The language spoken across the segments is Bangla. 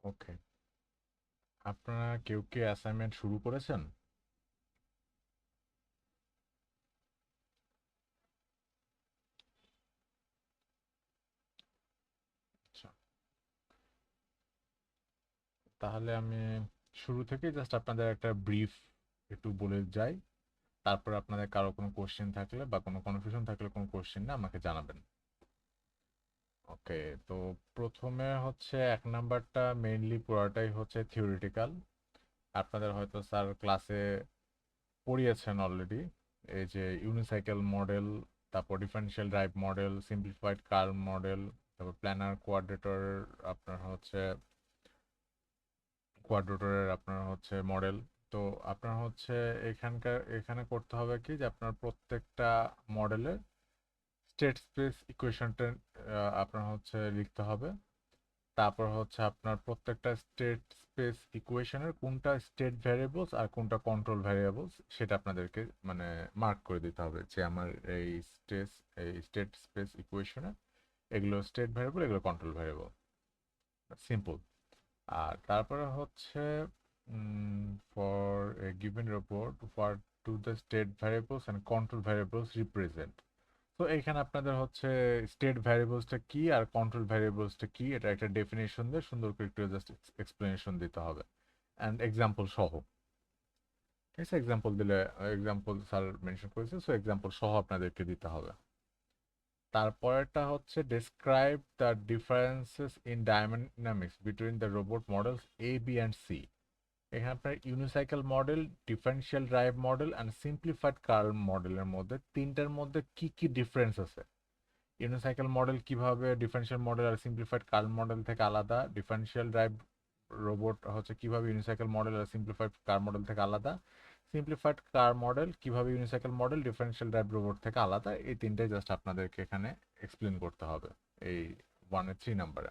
ওকে, আপনারা কেউ কি অ্যাসাইনমেন্ট শুরু করেছেন? আচ্ছা, তাহলে আমি শুরু থেকেই জাস্ট আপনাদের একটা ব্রিফ একটু বলে যাই। তারপর আপনাদের কারো কোনো কোশ্চেন থাকলে বা কোনো কনফিউশন থাকলে কোনো কোশ্চেন না আমাকে জানাবেন। ওকে, তো প্রথমে হচ্ছে এক নাম্বারটা মেইনলি পুরোটাই হচ্ছে থিওরিটিক্যাল। আপনাদের হয়তো স্যার ক্লাসে পড়িয়েছেন অলরেডি। এই যে ইউনিসাইকেল মডেল, তারপর differential drive model, simplified curve model, তারপর প্ল্যানার কোয়াড্রেটর, আপনার হচ্ছে কোয়াড্রেটরের আপনার হচ্ছে মডেল। তো আপনার হচ্ছে এখানে করতে হবে কি যে আপনার প্রত্যেকটা মডেলের স্টেট স্পেস ইকুয়েশনটা আপনার হচ্ছে লিখতে হবে। তারপর হচ্ছে আপনার প্রত্যেকটা স্টেট স্পেস ইকুয়েশনের কোনটা স্টেট ভ্যারিয়েবলস আর কোনটা কন্ট্রোল ভ্যারিয়েবলস সেটা আপনাদেরকে মানে মার্ক করে দিতে হবে যে আমার এই স্টেট স্পেস ইকুয়েশনে এগুলো স্টেট ভ্যারিয়েবল, এগুলো কন্ট্রোল ভ্যারিয়েবল। সিম্পল। আর তারপরে হচ্ছে for a given report what to the state variables and control variables represent. তো এখানে আপনাদের হচ্ছে স্টেট ভ্যারিয়েবলসটা কি আর কন্ট্রোল ভ্যারিয়েবলসটা কি এটা একটা ডেফিনেশন দিয়ে সুন্দর করে একটু জাস্ট এক্সপ্লেনেশন দিতে হবে অ্যান্ড এক্সাম্পল সহ। ঠিক আছে, এক্সাম্পল দিলে এক্সাম্পল স্যার মেনশন করেছে, সো এক্সাম্পল সহ আপনাদেরকে দিতে হবে। তারপরেরটা হচ্ছে describe the differences in dynamics between the robot models A B and C. এখানে আপনার unicycle model, differential drive model and simplified curve মডেলের মধ্যে তিনটার মধ্যে কি কি ডিফারেন্স আছে। ইউনিসাইকেল মডেল কিভাবে ডিফারেনশিয়াল মডেল আর সিম্পলিফাইড কার্ভ মডেল থেকে আলাদা, ডিফারেনশিয়াল ড্রাইভ রোবট হচ্ছে কিভাবে ইউনিসাইকেল মডেল আর সিম্পলিফাইড কার্ভ মডেল থেকে আলাদা, সিম্পলিফাইড কার্ভ মডেল কিভাবে unicycle model differential drive robot থেকে আলাদা, এই তিনটাই জাস্ট আপনাদেরকে এখানে এক্সপ্লেন করতে হবে এই 1-3 নাম্বারে।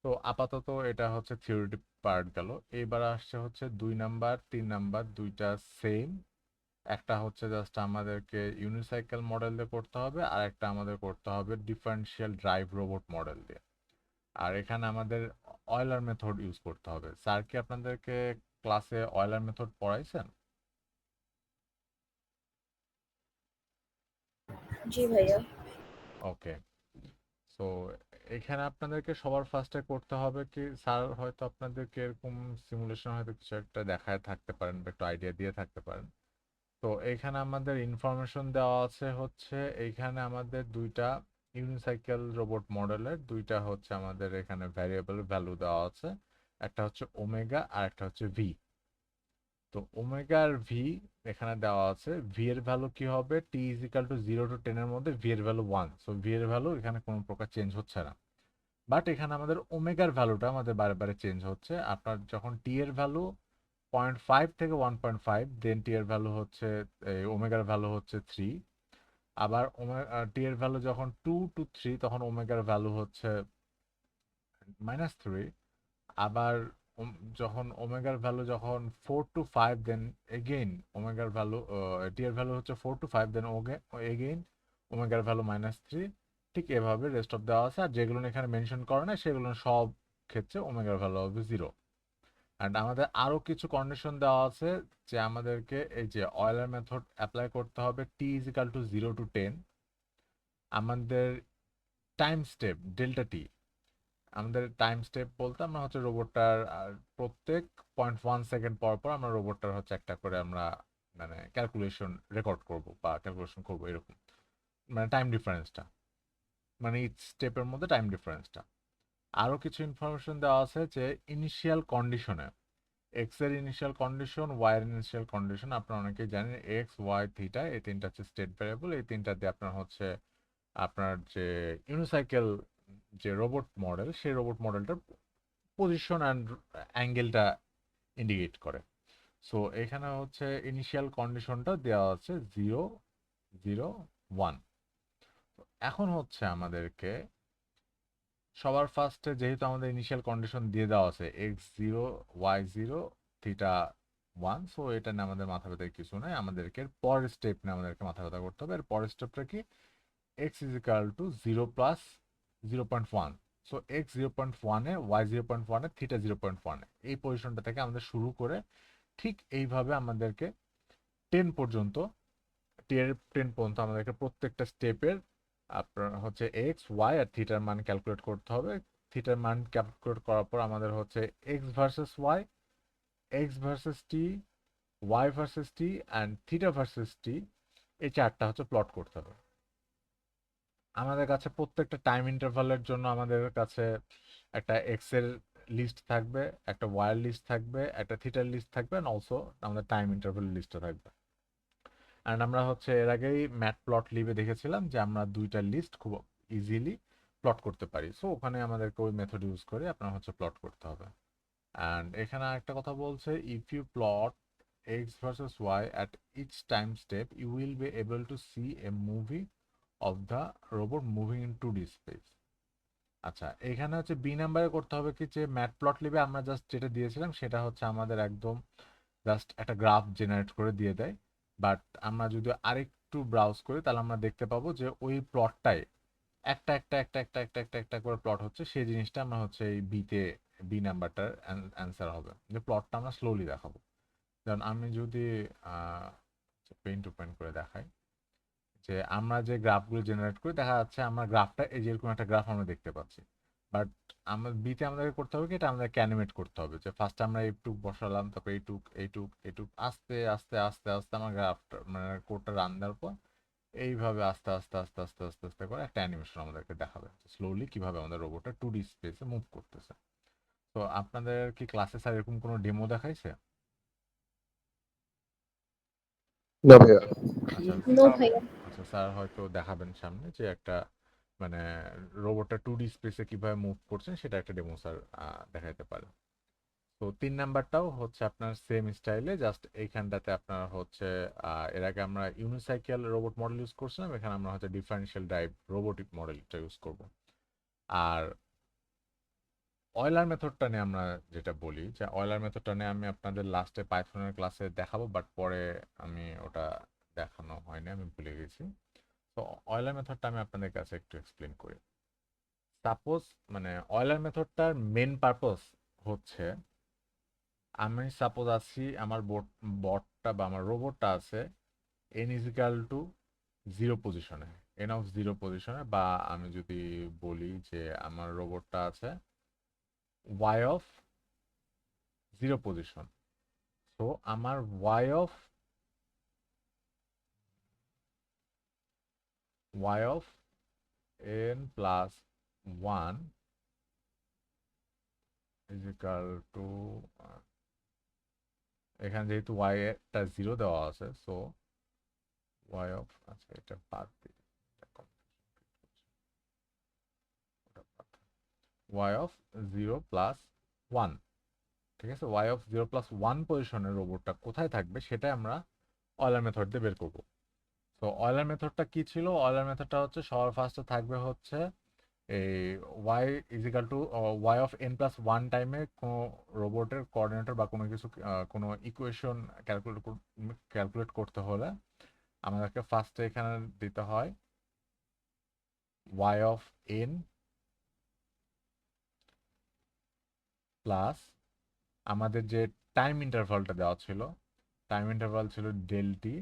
তো আপাতত এটা হচ্ছে থিওরিটি পার্ট গেল। এইবার আসছে হচ্ছে 2 নাম্বার 3 নাম্বার দুইটা সেম। একটা হচ্ছে জাস্ট আমাদেরকে ইউনিসাইকেল মডেল দিয়ে করতে হবে আর একটা আমাদের করতে হবে ডিফারেনশিয়াল ড্রাইভ রোবট মডেল দিয়ে। আর এখানে আমাদের অয়লার মেথড ইউজ করতে হবে। স্যার কি আপনাদেরকে ক্লাসে অয়লার মেথড পড়াইছেন? জি ভাইয়া। ওকে, সো এখানে আপনাদেরকে সবার ফার্স্টে করতে হবে কি, স্যার হয়তো আপনাদেরকে এরকম সিমুলেশন হয়তো কিছু একটা দেখায় থাকতে পারেন বা একটু আইডিয়া দিয়ে থাকতে পারেন। তো এইখানে আমাদের ইনফরমেশন দেওয়া আছে হচ্ছে এইখানে আমাদের দুইটা ইউনিসাইকেল রোবট মডেলের দুইটা হচ্ছে আমাদের এখানে ভ্যারিয়েবল ভ্যালু দেওয়া আছে। একটা হচ্ছে ওমেগা আর একটা হচ্ছে ভি। তো ওমেগা আর ভি এখানে দেওয়া আছে। ভি এর ভ্যালু কি হবে, টি ইজ ইকাল টু 0 to 10 এর মধ্যে ভি এর ভ্যালু 1, সো ভি এর ভ্যালু এখানে কোনো প্রকার চেঞ্জ হচ্ছে না। বাট এখানে আমাদের ওমেগার ভ্যালুটা আমাদের বারে বারে চেঞ্জ হচ্ছে। আপনার যখন টি এর ভ্যালু 0.5 থেকে 1.5, দেন টি এর ভ্যালু হচ্ছে ওমেগার ভ্যালু হচ্ছে 3। আবার টি এর ভ্যালু যখন 2 to 3 তখন ওমেগার ভ্যালু হচ্ছে -3। আবার যখন ওমেগার ভ্যালু যখন 4 to 5, দেন এগেইন ওমেগার ভ্যালু টি এর ভ্যালু হচ্ছে 4 to 5, দেন এগেইন ওমেগার ভ্যালু -3। ঠিক এভাবে রেস্ট অফ দেওয়া আছে। আর যেগুলো এখানে মেনশন করে না সেগুলো সব ক্ষেত্রে ওমেগার ভ্যালু হবে 0। অ্যান্ড আমাদের আরো কিছু কন্ডিশন দেওয়া আছে যে আমাদেরকে এই যে অয়েলার মেথড অ্যাপ্লাই করতে হবে টি ইজ ইকাল টু 0 to 10। আমাদের টাইম স্টেপ ডেল্টা টি, আমাদের টাইম স্টেপ বলতে আমরা হচ্ছে রোবটটার প্রত্যেক 0.1 সেকেন্ড পর পর আমরা রোবটটার হচ্ছে একটা করে আমরা মানে ক্যালকুলেশন রেকর্ড করব বা ক্যালকুলেশন করব এরকম। মানে টাইম ডিফারেন্সটা, মানে ইচ স্টেপের মধ্যে টাইম ডিফারেন্সটা। আরও কিছু ইনফরমেশন দেওয়া আছে যে ইনিশিয়াল কন্ডিশনে এক্স এর ইনিশিয়াল কন্ডিশন, ওয়াই এর ইনিশিয়াল কন্ডিশন আপনারা অনেকেই জানেন। এক্স, ওয়াই, থিটা এই তিনটা হচ্ছে স্টেট ভ্যারিয়েবল। এই তিনটা দিয়ে আপনার হচ্ছে আপনার যে ইউনিসাইকেল যে রোবট মডেল সেই রোবট মডেলটার পজিশন অ্যান্ড অ্যাঙ্গেলটা ইন্ডিকেট করে। সো এখানে হচ্ছে ইনিশিয়াল কন্ডিশনটা দেওয়া আছে 0, 0, 1। এখন হচ্ছে আমাদেরকে সবার ফার্স্টে যেহেতু আমাদের ইনিশিয়াল কন্ডিশন দিয়ে দেওয়া আছে x0, y0, θ1, সো এটা নিয়ে আমাদের মাথা ব্যথার কিছু নাই। আমাদেরকে এর পরের স্টেপ নিয়ে আমাদেরকে মাথা ব্যথা করতে হবে। এর পরের স্টেপটা কি, x is equal to 0 plus 0.1। So x 0.1-এ, ওয়াই 0.1-এ, থিটা 0.1-এ, এই পজিশনটা থেকে আমাদের শুরু করে ঠিক এইভাবে আমাদেরকে 10 পর্যন্ত, 10 পর্যন্ত আমাদেরকে প্রত্যেকটা স্টেপের আপনার হচ্ছে এক্স, ওয়াই আর থিটার মান ক্যালকুলেট করতে হবে। থিটার মান ক্যালকুলেট করার পর আমাদের হচ্ছে X versus Y, X versus T, Y versus T and theta versus T, এই চারটা হচ্ছে প্লট করতে হবে। আমাদের কাছে প্রত্যেকটা টাইম ইন্টারভালের জন্য আমাদের কাছে একটা এক্স এর লিস্ট থাকবে, একটা ওয়াই এর লিস্ট থাকবে, একটা থিটার লিস্ট থাকবে, অ্যান্ড অলসো আমাদের টাইম ইন্টারভাল লিস্টটা থাকবে। অ্যান্ড আমরা হচ্ছে এর আগেই ম্যাট প্লট লিভে দেখেছিলাম যে আমরা দুইটা লিস্ট খুব ইজিলি প্লট করতে পারি। সো ওখানে আমাদেরকে ওই মেথড ইউজ করে আপনার হচ্ছে প্লট করতে হবে। অ্যান্ড এখানে একটা কথা বলছে, if you plot X versus Y at each time step you will be able to see a movie of the robot moving in 2D space. আচ্ছা, এখানে হচ্ছে বি নাম্বারে করতে হবে কি, যে ম্যাট প্লট লিভে আমরা জাস্ট যেটা দিয়েছিলাম সেটা হচ্ছে আমাদের একদম জাস্ট একটা গ্রাফ জেনারেট করে দিয়ে দেয়। বাট আমরা যদি আরেকটু ব্রাউজ করি তাহলে আমরা দেখতে পাবো যে ওই প্লটটাই একটা একটা একটা একটা একটা একটা একটা করে প্লট হচ্ছে, সেই জিনিসটা আমরা হচ্ছে এই বিতে, বি নাম্বারটার অ্যান্সার হবে। যে প্লটটা আমরা স্লোলি দেখাবো। যেমন আমি যদি পেন টু পেন করে দেখাই, যে আমরা যে গ্রাফগুলো জেনারেট করি দেখা যাচ্ছে আমার গ্রাফটা এই যেরকম একটা গ্রাফ আমরা দেখতে পাচ্ছি। বাট আমরা বিতে আমাদেরকে করতে হবে কি, এটা আমাদেরকে অ্যানিমেট করতে হবে। যে ফার্স্টে আমরা এইটুক বসালাম, তারপর এইটুক এইটুক এইটুক, আস্তে আস্তে আস্তে আস্তে আমার গ্রাফটা মানে কোডটা রান দেওয়ার পর এইভাবে আস্তে আস্তে আস্তে আস্তে আস্তে আস্তে করে একটা অ্যানিমেশন আমাদেরকে দেখাবে স্লোলি কিভাবে আমাদের রোবটটা 2D স্পেসে মুভ করতেছে। তো আপনাদের কি ক্লাসে স্যার এরকম কোনো ডেমো দেখাইছে? না ভাইয়া। আচ্ছা, নো ভাইয়া। আচ্ছা স্যার হয়তো দেখাবেন সামনে যে একটা মানে রোবটটা 2D স্পেসে কিভাবে মুভ করছেন সেটা একটা ডেমো স্যার দেখাইতে পারে। তো 3 নাম্বারটাও হচ্ছে আপনার সেম স্টাইলে, জাস্ট এইখানটাতে আপনার হচ্ছে এর আগে আমরা ইউনিসাইকেল রোবট মডেল ইউজ করছিলাম, এখানে আমরা হচ্ছে ডিফারেনশিয়াল ড্রাইভ রোবোটিক মডেলটা ইউজ করব। আর অয়লার মেথডটা নিয়ে আমরা যেটা বলি, যে অয়লার মেথডটা নিয়ে আমি আপনাদের লাস্টে পাইথনের ক্লাসে দেখাবো, বাট পরে আমি ওটা দেখানো হয়নি, আমি ভুলে গেছি। তো অয়লার মেথডটা আমি আপনাদের কাছে একটু এক্সপ্লেন করি। সাপোজ মানে অয়লার মেথডটার মেন পারপস হচ্ছে, আমি সাপোজ আছি আমার বটটা বা আমার রোবটটা আছে এন ইজ ইকাল টু 0 পজিশনে, এন অফ 0 পজিশনে, বা আমি যদি বলি যে আমার রোবটটা আছে ওয়াই অফ 0 পজিশন। তো আমার y of n plus 1 is equal two, এখানে যেহেতু y টা 0 দেওয়া আছে, সো আচ্ছা এটা বাদ দিই, y of 0 প্লাস 1, ঠিক আছে, y of 0 প্লাস 1 পজিশনের রোবটটা কোথায় থাকবে সেটা আমরা অয়লার মেথড দিয়ে বের করবো। তো অয়লার মেথডটা কি ছিল? অয়লার মেথডটা হচ্ছে সবার ফার্স্টে থাকবে হচ্ছে এই y is equal two y of n plus 1 টাইমে কোনো রোবটের কোঅর্ডিনেটর বা কোনো কিছু কোনো ইকুয়েশন ক্যালকুলেট করতে হলে আমাদেরকে ফার্স্টে এখানে দিতে হয় y অফ n প্লাস আমাদের যে টাইম ইন্টারভালটা দেওয়া ছিল, টাইম ইন্টারভাল ছিল ডেল টি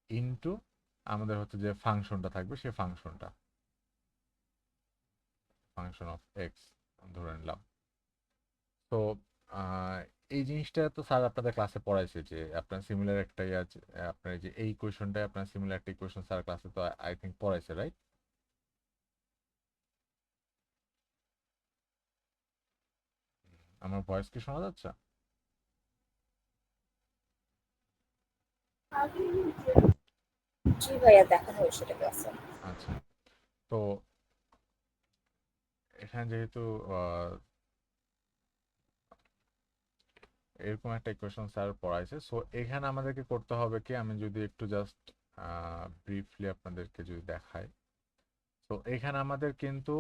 ইনটু আমাদের হচ্ছে যে ফাংশনটা থাকবে সেই ফাংশন অফ এক্স ধরে নিলাম। তো এই জিনিসটা তো স্যার আপনাদের ক্লাসে পড়াইছে যে আপনার সিমিলার একটাই আছে, আপনার এই যে এই ইকুয়েশনটাই আপনার সিমিলার একটা ইকুয়েশন স্যার ক্লাসে তো আই থিঙ্ক পড়াইছে, রাইট? আমার ভয়েস কি শোনা যাচ্ছে? জি ভাইয়া, দেখানো হয়েছে এটা ক্লাসে। আচ্ছা, তো এখানে যেহেতু এরকম একটা ইকুয়েশন স্যার পড়াইছে, সো এখানে আমাদেরকে করতে হবে কি, আমি যদি একটু জাস্ট ব্রিফলি আপনাদেরকে যদি দেখাই, তো এখানে আমাদের কিন্তু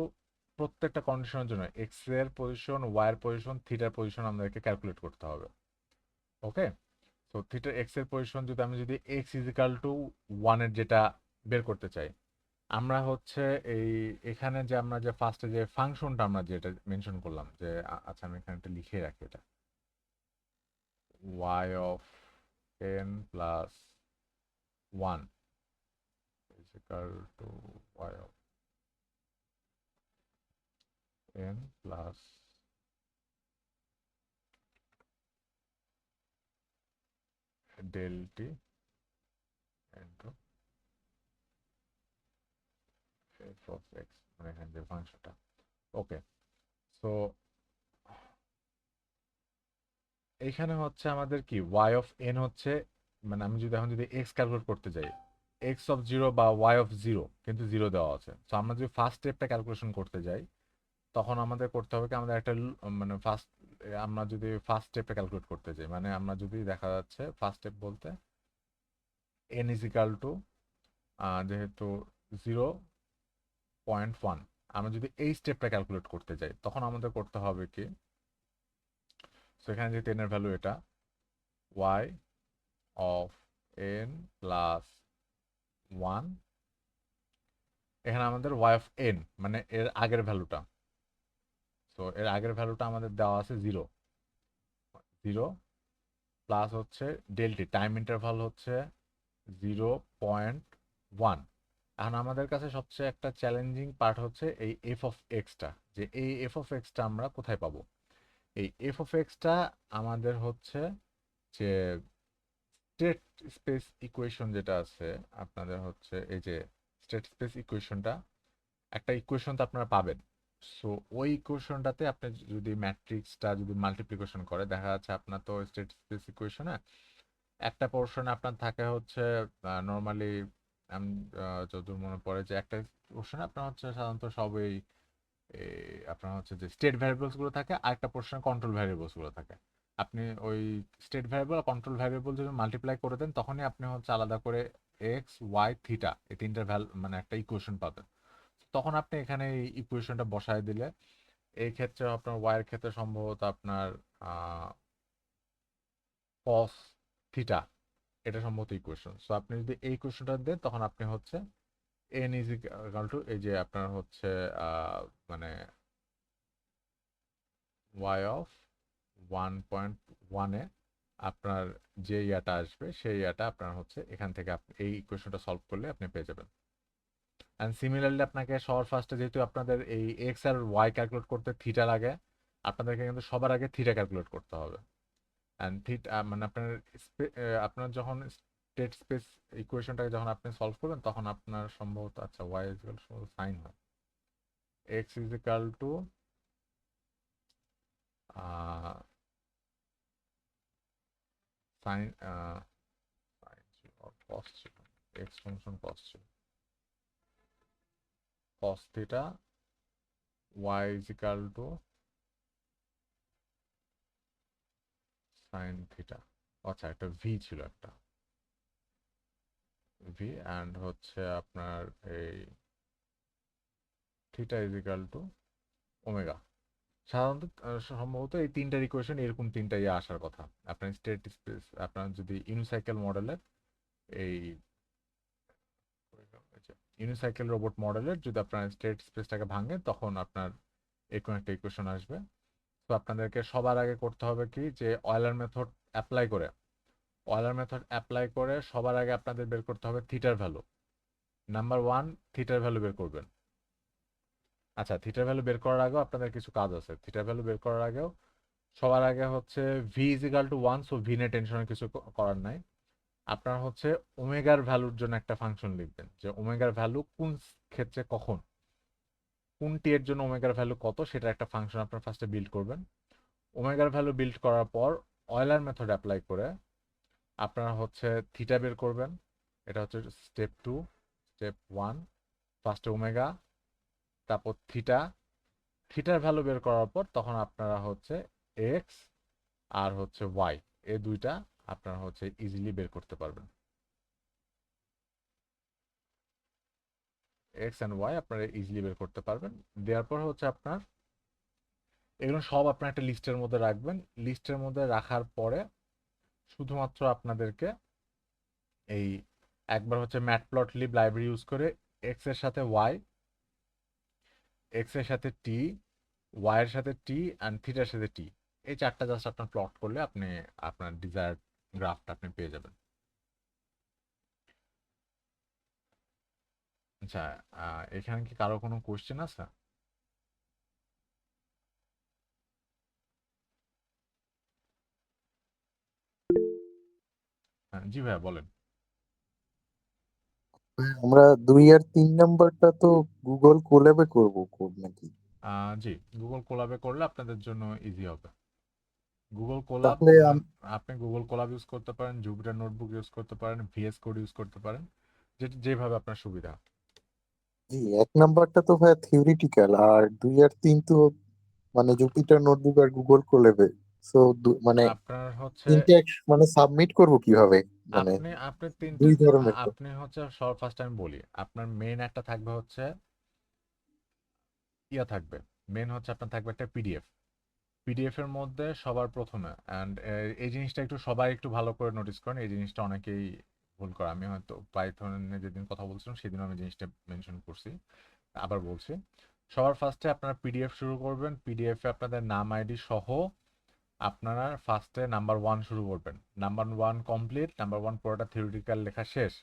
প্রত্যেকটা কন্ডিশনের জন্য এক্স এর পজিশন, ওয়াই এর পজিশন, থিটার পজিশন আমাদেরকে ক্যালকুলেট করতে হবে। ওকে, তো থিটা এক্স এর পজিশন যদি আমি এক্স ইজিক্যাল টু 1 এর যেটা বের করতে চাই, আমরা হচ্ছে এখানে যে আমরা যে ফার্স্টে যে ফাংশনটা আমরা যেটা মেনশন করলাম যে আচ্ছা আমি এখানে একটা লিখে রাখি এটা y of n plus 1 is equal to y of n plus del t into f of x মানে এখানে যে ফাংশনটা ওকে সো এইখানে হচ্ছে আমাদের কি y of n হচ্ছে মানে আমি যদি এখন যদি x ক্যালকুলেট করতে যাই x of 0 বা y of 0 কিন্তু 0 দেওয়া আছে সো আমরা যদি ফার্স্ট স্টেপটা ক্যালকুলেশন করতে যাই তখন আমাদের করতে হবে কি আমাদের একটা মানে আমরা যদি ফার্স্ট স্টেপটা ক্যালকুলেট করতে যাই মানে আমরা যদি দেখা যাচ্ছে ফার্স্ট স্টেপ বলতে n ইজ ইকাল টু যেহেতু 0.1 আমরা যদি এই স্টেপটা ক্যালকুলেট করতে যাই তখন আমাদের করতে হবে কি সেখানে যেহেতু n এর ভ্যালু এটা y of n plus 1 এখানে আমাদের y of n মানে এর আগের ভ্যালুটা তো এর আগের ভ্যালুটা আমাদের দেওয়া আছে 0 প্লাস হচ্ছে ডেল্টি টাইম ইন্টারভাল হচ্ছে 0.1 এখন আমাদের কাছে সবচেয়ে একটা চ্যালেঞ্জিং পার্ট হচ্ছে এই এফ অফ এক্সটা যে এই এফ অফ এক্সটা আমরা কোথায় পাবো এই এফ অফ এক্সটা আমাদের হচ্ছে যে স্টেট স্পেস ইকুয়েশন যেটা আছে আপনাদের হচ্ছে এই যে স্টেট স্পেস ইকুয়েশনটা একটা ইকুয়েশন তো আপনারা পাবেন সো ওই ইকুয়েশনটাতে আপনি যদি ম্যাট্রিক্সটা যদি মাল্টিপ্লিকেশন করে দেখা যাচ্ছে আপনার তো স্টেট স্পেস ইকুয়েশনে একটা পোর্শনে আপনার থাকে হচ্ছে নর্মালি আমি যতদূর মনে পড়ে যে একটা পোর্শনে আপনার হচ্ছে সাধারণত সবই আপনার হচ্ছে যে স্টেট ভ্যারিয়েবলস গুলো থাকে আর একটা পোর্শনে কন্ট্রোল ভ্যারিয়েবলস গুলো থাকে আপনি ওই স্টেট ভ্যারিয়েবল আর কন্ট্রোল ভ্যারিয়েবল যদি মাল্টিপ্লাই করে দেন তখনই আপনি হচ্ছে আলাদা করে এক্স ওয়াই থিটা এই তিনটার মানে একটা ইকুয়েশন পাবেন তখন আপনি এখানে এই ইকুয়েশনটা বসায় দিলে এই ক্ষেত্রে আপনার ওয়াই এর ক্ষেত্রে সম্ভবত আপনার কস থিটা এটা সম্ভবত ইকুয়েশন সো আপনি যদি এই ইকুয়েশনটা দেন তখন আপনি হচ্ছে এন ইজ ইকাল টু এই যে আপনার হচ্ছে মানে ওয়াই অফ 1.1 এ আপনার যে ইয়াটা আসবে সেই ইয়াটা আপনার হচ্ছে এখান থেকে আপনি এই ইকুয়েশনটা সলভ করলে আপনি পেয়ে যাবেন অ্যান্ড সিমিলারলি আপনাকে সবার ফার্স্টে যেহেতু আপনাদের এই এক্স আর ওয়াই ক্যালকুলেট করতে থিটা লাগে আপনাদেরকে কিন্তু সবার আগে থিটা ক্যালকুলেট করতে হবে অ্যান্ড থিটা মানে আপনার যখন স্টেট স্পেস ইকুয়েশনটাকে যখন আপনি সলভ করবেন তখন আপনার সম্ভবত আচ্ছা y is equal to sine হয় x is equal to sine ছিল কস ছিল এক্স ফাংশন কস ছিল cos theta y is equal to sin theta আচ্ছা একটা ভি ছিল একটা ভি অ্যান্ড হচ্ছে আপনার এই theta is equal two omega সাধারণত সম্ভবত এই তিনটার ইকুয়েশন এরকম তিনটা ইয়ে আসার কথা আপনার স্টেট স্পেস আপনার যদি ইউনিসাইকেল মডেলের এই ইউনিসাইকেল রোবট মডেলের যদি আপনার স্টেট স্পেসটাকে ভাঙে তখন আপনার এরকম একটা ইকুয়েশন আসবে তো আপনাদেরকে সবার আগে করতে হবে কি যে অয়েলার মেথড অ্যাপ্লাই করে সবার আগে আপনাদের বের করতে হবে থিটার ভ্যালু নাম্বার 1 থিটার ভ্যালু বের করবেন আচ্ছা থিটার ভ্যালু বের করার আগেও আপনাদের কিছু কাজ আছে থিটার ভ্যালু বের করার আগেও সবার আগে হচ্ছে V is equal two 1 so V নিয়ে টেনশনের কিছু করার নাই আপনার হচ্ছে ওমেগার ভ্যালুর জন্য একটা ফাংশন লিখবেন যে ওমেগার ভ্যালু কোন ক্ষেত্রে কখন কোন টি এর জন্য ওমেগার ভ্যালু কত সেটা একটা ফাংশন আপনার ফার্স্টে বিল্ড করবেন ওমেগার ভ্যালু বিল্ড করার পর অয়েলার মেথড অ্যাপ্লাই করে আপনারা হচ্ছে থিটা বের করবেন এটা হচ্ছে স্টেপ 2 স্টেপ 1 ফার্স্টে ওমেগা তারপর থিটার ভ্যালু বের করার পর তখন আপনারা হচ্ছে এক্স আর হচ্ছে ওয়াই এই দুইটা আপনারা হচ্ছে ইজিলি বের করতে পারবেন এক্স অ্যান্ড ওয়াই আপনারা ইজিলি বের করতে পারবেন দেওয়ার পর হচ্ছে আপনার এগুলো সব আপনার একটা লিস্টের মধ্যে রাখবেন লিস্টের মধ্যে রাখার পরে শুধুমাত্র আপনাদেরকে এই একবার হচ্ছে ম্যাটপ্লটলিব লাইব্রেরি ইউজ করে এক্স এর সাথে ওয়াই, এক্স এর সাথে টি, ওয়াই এর সাথে টি অ্যান্ড থিটার সাথে টি, এই চারটা জাস্ট আপনার প্লট করলে আপনি আপনার ডিজায়ার্ড গ্রাফটা আপনি পেয়ে যাবেন। আচ্ছা, এখানে কি কারো কোনো কোশ্চেন আছে? হ্যাঁ, জি ভাইয়া বলেন। আমরা 2 আর 3 নাম্বারটা তো গুগল কোল্যাবে করবো কোড নাকি? জি, গুগল কোলাবে করলে আপনাদের জন্য ইজি হবে। গুগল কোলাব, তাহলে আপনি গুগল কোলাব ইউজ করতে পারেন, জুপিটার নোটবুক ইউজ করতে পারেন, ভিএস কোড ইউজ করতে পারেন, যেভাবে আপনার সুবিধা। জি, 1 নাম্বারটা তো ভাই থিওরিটিক্যাল, আর 2 আর 3 তো মানে জুপিটার নোটবুক আর গুগল কোল্যাবে। সো মানে আপনার হচ্ছে তিনটে মানে সাবমিট করব কিভাবে? মানে আপনি আপনি তিনটে 2 ধরনের তো। আপনি হচ্ছে সব ফার্স্ট আমি বলি, আপনার মেইন একটা থাকবে হচ্ছে ইয়া থাকবে, মেইন হচ্ছে আপনার থাকবে একটা পিডিএফ। পিডিএফ এর মধ্যে সবার প্রথমে, অ্যান্ড এই জিনিসটা একটু সবাই একটু ভালো করে নোটিস করেন, এই জিনিসটা অনেকেই ভুল করে। আমি হয়তো পাইথনে যেদিন কথা বলছিলাম সেদিন আমি জিনিসটা মেনশন করছি, আবার বলছি। সবার ফার্স্টে আপনারা পিডিএফ শুরু করবেন, পিডিএফে আপনাদের নাম আইডি সহ আপনারা ফার্স্টে নাম্বার 1 শুরু করবেন। নাম্বার 1 কমপ্লিট, নাম্বার 1 পুরোটা থিওরিটিক্যাল লেখা শেষ।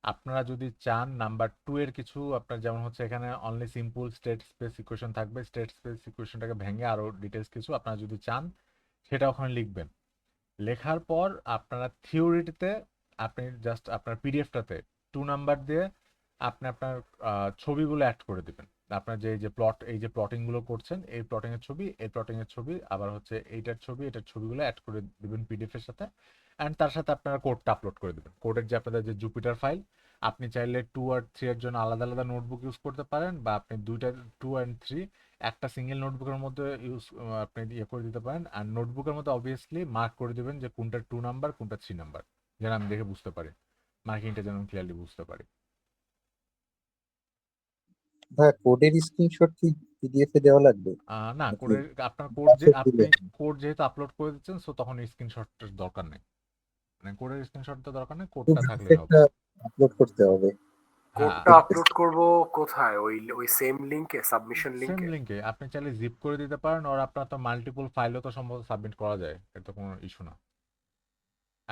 আপনারা যদি চান নাম্বার 2 এর কিছু, আপনার যেমন হচ্ছে এখানে only simple state space equation থাকবে, স্টেট স্পেস ইকুয়েশনটাকে ভেঙে আরো ডিটেলস কিছু আপনারা যদি চান সেটা ওখানে লিখবেন। লেখার পর আপনারা থিওরিটিতে আপনি জাস্ট আপনার পিডিএফটাতে 2 নাম্বার দিয়ে আপনি আপনার ছবিগুলো অ্যাড করে দিবেন। আপনার এই যে প্লটিং গুলো করছেন, এই প্লটিং এর ছবি, এই প্লটিং এর ছবি, আবার হচ্ছে এইটার ছবি, এটার ছবিগুলো অ্যাড করে দিবেন পিডিএফ এর সাথে। অ্যান্ড তার সাথে আপনারা কোডটা আপলোড করে দিবেন, কোডের যে আপনাদের যে জুপিটার ফাইল। আপনি চাইলে 2 আর 3 এর জন্য আলাদা আলাদা নোটবুক ইউজ করতে পারেন, বা আপনি 2 অ্যান্ড 3 একটা সিঙ্গেল নোটবুকের মধ্যে আপনি ইয়ে করে দিতে পারেন। আর নোটবুকের মধ্যে অবভিয়াসলি মার্ক করে দিবেন যে কোনটা 2 নাম্বার, কোনটা 3 নাম্বার, যেন আমি দেখে বুঝতে পারি, মার্কিংটা যেন ক্লিয়ারলি বুঝতে পারি। ভাই কোডের স্ক্রিনশট কি পিডিএফ এ দেওয়া লাগবে না, নাকি কোডের আপনার কোড যে পাসওয়ার্ড আপনি দিলে? কোড যেহেতু আপলোড করে দিচ্ছেন, সো তখন স্ক্রিনশটের দরকার নেই, মানে কোডের স্ক্রিনশটটা দরকার নেই, তো কোডটা গ্রুপে থাকলেই হবে। একটা আপলোড করতে হবে। হ্যাঁ, কোডটা আপলোড করব কোথায়? ওই সেম লিংকে, সাবমিশন সেম লিংকে? লিঙ্কে আপনি চাইলে জিপ করে দিতে পারেন, আর আপনার তো মাল্টিপল ফাইলও তো সম্ভবত সাবমিট করা যায়, এটা কোনো ইস্যু না।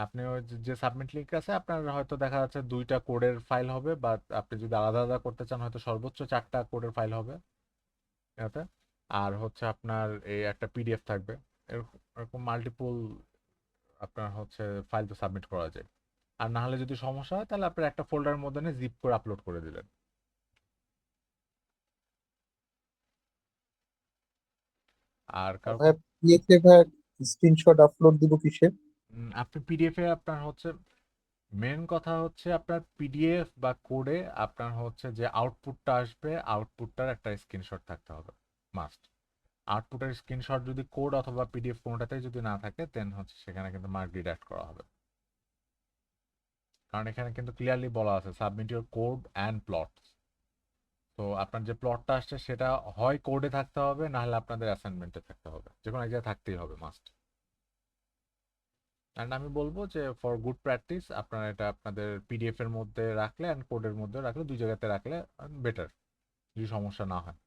আপনি ওই যে সাবমিট লিঙ্ক আছে, আপনার হয়তো দেখা যাচ্ছে 2টা কোডের ফাইল হবে, বা আপনি যদি আলাদা আলাদা করতে চান হয়তো সর্বোচ্চ 4টা কোডের ফাইল হবে এটাতে। আর হচ্ছে আপনার এই একটা পিডিএফ থাকবে, এরকম মাল্টিপল আপনার হচ্ছে ফাইল তো সাবমিট করা যায়। আর না হলে যদি সমস্যা হয় তাহলে আপনার একটা ফোল্ডারের মধ্যে নিয়ে জিপ করে আপলোড করে দিলেন। আর কারো ভাই পিডিএফ এ ভাই স্ক্রিনশট আপলোড দিব কিসে? আপনি পিডিএফ এ আপনার হচ্ছে মেন কথা হচ্ছে আপনার পিডিএফ বা কোডে আপনার হচ্ছে যে আউটপুটটা আসবে, আউটপুটটার একটা স্ক্রিনশট থাকতে হবে, মাস্ট। আউটপুটের স্ক্রিনশট যদি কোড অথবা পিডিএফ কোনোটাতেই যদি না থাকে, দেন হচ্ছে সেখানে কিন্তু মার্ক ডিডাক্ট করা হবে। কারণ এখানে কিন্তু ক্লিয়ারলি বলা আছে submit your code and plots. তো আপনার যে প্লটটা আসছে সেটা হয় কোডে থাকতে হবে, না হলে আপনাদের অ্যাসাইনমেন্টে থাকতে হবে, যে কোনো এক জায়গায় থাকতেই হবে, মাস্ট। অ্যান্ড আমি বলবো যে ফর গুড প্র্যাকটিস আপনারা এটা আপনাদের পিডিএফ এর মধ্যে রাখলে অ্যান্ড কোডের মধ্যে রাখলে, 2 জায়গাতে রাখলে বেটার, যদি সমস্যা না হয়।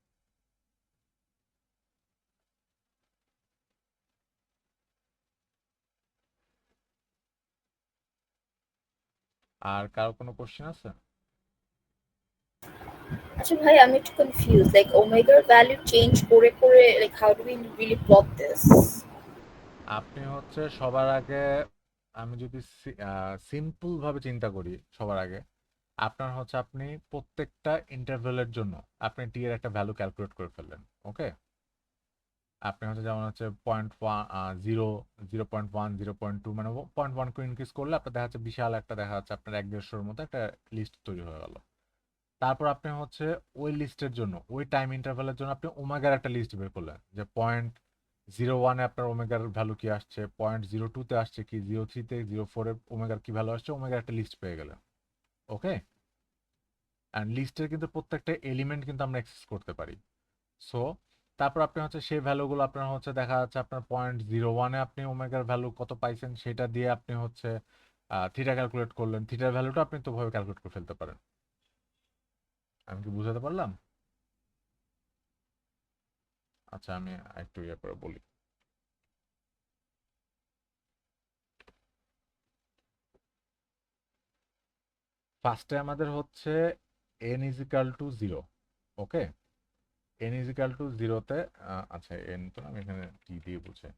আর কারো কোনো কোশ্চেন আছে? আচ্ছা ভাই, আমি একটু কনফিউজ, লাইক ওমেগার ভ্যালু চেঞ্জ করে করে, like how do we really plot this? আপনি হচ্ছে সবার আগে, আমি যদি সিম্পল ভাবে চিন্তা করি, সবার আগে আপনার হচ্ছে আপনি প্রত্যেকটা ইন্টারভ্যালের জন্য আপনি টি এর একটা ভ্যালু ক্যালকুলেট করে ফেললেন। ওকে, আপনি হচ্ছে যেমন হচ্ছে 0.0, 0.1, 0.2, মানে 0.1 করে ইনক্রিজ করলে আপনার দেখা যাচ্ছে বিশাল একটা, দেখা যাচ্ছে আপনার 1-1.5-এর মতো একটা লিস্ট তৈরি হয়ে গেল। তারপর আপনি হচ্ছে ওই লিস্টের জন্য, ওই টাইম ইন্টারভ্যালের জন্য আপনি ওমেগার একটা লিস্ট বের করলেন, যে 0.01-এ আপনার ওমেগার ভ্যালু কি আসছে, 0.02-তে আসছে কি, 0.3-তে, 0.4-এ ওমেগার কি ভ্যালু আসছে, ওমেগার একটা লিস্ট পেয়ে গেলেন। ওকে, অ্যান্ড লিস্টের কিন্তু প্রত্যেকটা এলিমেন্ট কিন্তু আমরা অ্যাক্সেস করতে পারি। সো তারপর আপনি হচ্ছে সেই ভ্যালুগুলো আপনার হচ্ছে দেখা যাচ্ছে আপনার 0.01-এ আপনি ওমেগার ভ্যালু কত পাইছেন সেটা দিয়ে আপনি হচ্ছে থিটা ক্যালকুলেট করলেন, থিটার ভ্যালুটা আপনি তো ভাবে ক্যালকুলেট করে ফেলতে পারেন। আমি কি বুঝাতে পারলাম? আচ্ছা, আমি একটু ইয়ে করে বলি। ফার্স্টে আমাদের হচ্ছে n is equal two zero. Okay, n is equal two জিরোতে, আচ্ছা n তো না, আমি এখানে t দিয়ে বুঝে।